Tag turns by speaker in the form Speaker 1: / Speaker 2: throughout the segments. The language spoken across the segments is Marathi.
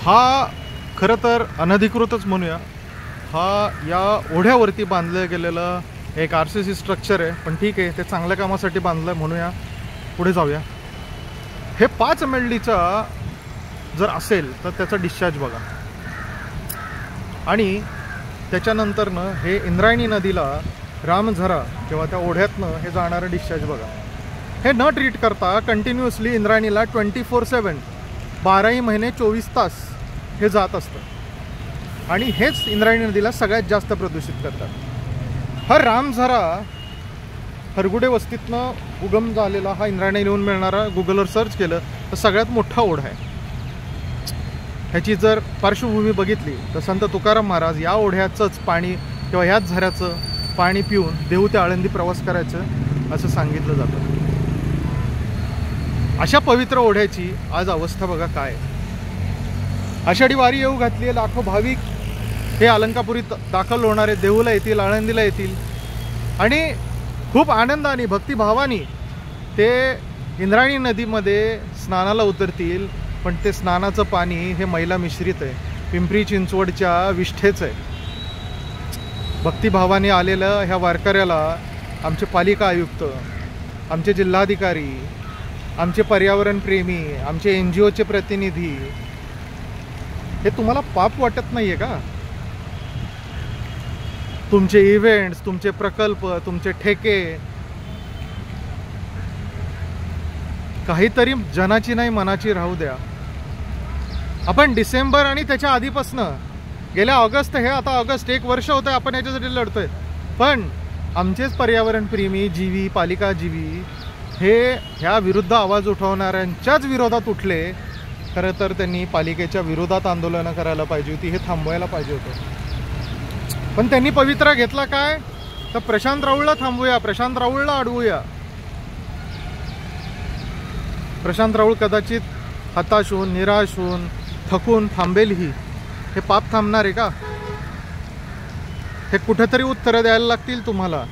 Speaker 1: हा खरं तर अनधिकृतच म्हणूया, हा या ओढ्यावरती बांधलं गेलेलं एक RCC स्ट्रक्चर आहे, पण ठीक आहे, ते चांगल्या कामासाठी बांधलं आहे म्हणूया. पुढे जाऊया. हे 5 MLDचा जर असेल तर त्याचा डिस्चार्ज बघा, आणि त्याच्यानंतरनं हे इंद्रायणी नदीला रामझरा किंवा त्या ओढ्यातनं हे जाणारं डिस्चार्ज बघा. हे न ट्रीट करता कंटिन्युअसली इंद्रायणीला 24/7 12ही महिने 24 तास हे जात असतं, आणि हेच इंद्रायणी नदीला सगळ्यात जास्त प्रदूषित करतात. हा रामझरा हरगुडे वस्तीतनं उगम झालेला हा इंद्रायणी लिहून मिळणारा गुगलवर सर्च केलं तर सगळ्यात मोठा ओढा आहे. ह्याची जर पार्श्वभूमी बघितली तर संत तुकाराम महाराज या ओढ्याचंच पाणी किंवा ह्याच झऱ्याचं पाणी पिऊन देहू ते आळंदी प्रवास करायचं असं सांगितलं जातं. अशा पवित्र ओढ्याची आज अवस्था बघा काय. आषाढी वारी येऊ घातली आहे, लाखो भाविक हे अलंकापुरीत दाखल होणारे देहूला येतील, आळंदीला येतील, आणि खूप आनंदाने भक्तिभावाने ते इंद्रायणी नदीमध्ये स्नानाला उतरतील. पण ते स्नानाचं पाणी हे मैला मिश्रित आहे, पिंपरी चिंचवडच्या विष्ठेचं आहे. भक्तिभावाने आलेलं ह्या वारकऱ्याला आमचे पालिका आयुक्त, आमचे जिल्हाधिकारी, आमचे पर्यावरणप्रेमी, आमचे NGOचे प्रतिनिधी, हे तुम्हाला पाप वाटत नाही आहे का? तुमचे इव्हेंट्स, तुमचे प्रकल्प, तुमचे ठेके काहीतरी जनाची नाही मनाची राहू द्या. आपण डिसेंबर आणि त्याच्या आधीपासनं गेल्या ऑगस्ट, हे आता ऑगस्ट 1 वर्ष होतं आपण याच्यासाठी लढतोय, पण आमचेच पर्यावरणप्रेमी जीवी, पालिका जीवी हे ह्या विरुद्ध आवाज उठवणाऱ्यांच्याच विरोधात उठले. खरं तर त्यांनी पालिकेच्या विरोधात आंदोलनं करायला पाहिजे होती, हे थांबवायला पाहिजे होतं. पण त्यांनी पवित्रा घेतला काय तर प्रशांत राऊळला थांबवूया, प्रशांत राऊळला अडवूया. प्रशांत राऊळ कदाचित हताश होऊन, निराश होऊन, थकून थांबेलही. हे पाप थांबणार आहे का? हे कुठेतरी उत्तरं द्यायला लागतील तुम्हाला.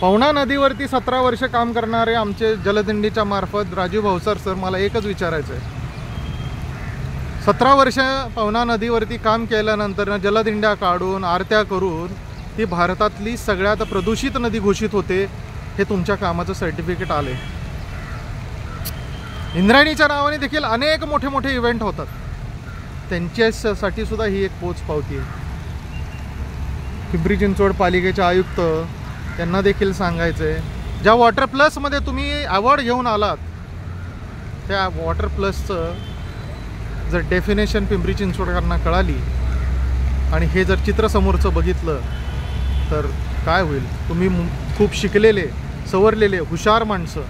Speaker 1: पवना नदीवरती 17 वर्ष काम करणारे आमचे जलदिंडीच्या मार्फत राजीव भावसार सर, मला एकच विचारायचं आहे. 17 वर्ष पवना नदीवरती काम केल्यानंतर जलदिंड्या काढून, आरत्या करून ती भारतातली सगळ्यात प्रदूषित नदी घोषित होते. हे तुमच्या कामाचं सर्टिफिकेट आले. इंद्रायणीच्या नावाने देखील अनेक मोठे मोठे इव्हेंट होतात, त्यांच्यासाठी सुद्धा ही एक पोचपावती आहे. पिंपरी चिंचवड पालिकेचे आयुक्त त्यांना देखील सांगायचं आहे, ज्या वॉटर प्लसमध्ये तुम्ही अवॉर्ड घेऊन आलात त्या वॉटर प्लसचं जर डेफिनेशन पिंपरी चिंचवडकरांना कळाली आणि हे जर चित्र समोरचं बघितलं तर काय होईल. तुम्ही खूप शिकलेले, सवरलेले, हुशार माणसं,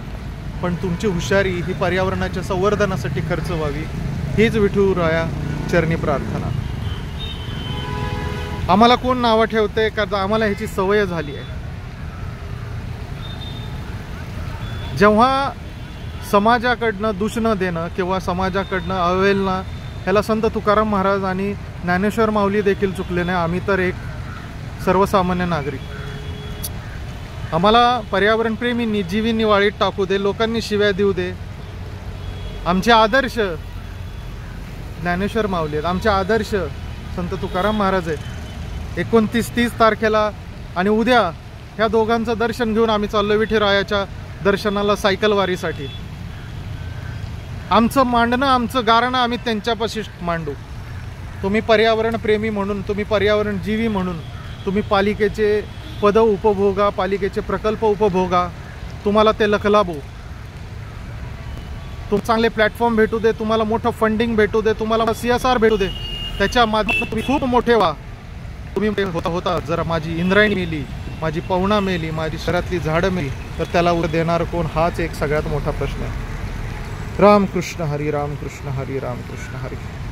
Speaker 1: पण तुमची हुशारी ही पर्यावरणाच्या संवर्धनासाठी खर्च व्हावी, हीच विठुराया चरणी प्रार्थना. आम्हाला कोण नावं ठेवते कारण आम्हाला ह्याची सवय झाली आहे. जेव्हा समाजाकडनं दूष न देणं किंवा समाजाकडनं अवहेलना, ह्याला संत तुकाराम महाराज आणि ज्ञानेश्वर माऊली देखील चुकले नाही. आम्ही तर एक सर्वसामान्य नागरिक. आम्हाला पर्यावरणप्रेमींनी जीवींनी वाळीत टाकू दे, लोकांनी शिव्या देऊ दे. आमचे आदर्श ज्ञानेश्वर माऊली आहेत, आमचे आदर्श संत तुकाराम महाराज आहेत. 29-30 तारखेला आणि उद्या ह्या दोघांचं दर्शन घेऊन आम्ही चाललो विठुरायाच्या दर्शनाला सायकलवारीसाठी. आमचं मांडणं, आमचं गारणं आम्ही त्यांच्यापाशी मांडू. तुम्ही पर्यावरणप्रेमी म्हणून, तुम्ही पर्यावरण जीवी म्हणून, तुम्ही पालिकेचे पद उपभोगा, पालिकेचे प्रकल्प उपभोगा, तुम्हाला ते लखलाभो. चांगले प्लॅटफॉर्म भेटू दे, तुम्हाला मोठं फंडिंग भेटू दे, तुम्हाला CSR भेटू दे, त्याच्या माध्यमातून तुम्ही खूप मोठे व्हा. तुम्ही होता जर माझी इंद्रायणी मेली, माझी पवना मेली, माझी शहरातली झाडं मेली, तर त्याला उत्तर देणार कोण, हाच एक सगळ्यात मोठा प्रश्न आहे. रामकृष्ण हरी, रामकृष्ण हरी, रामकृष्ण हरी.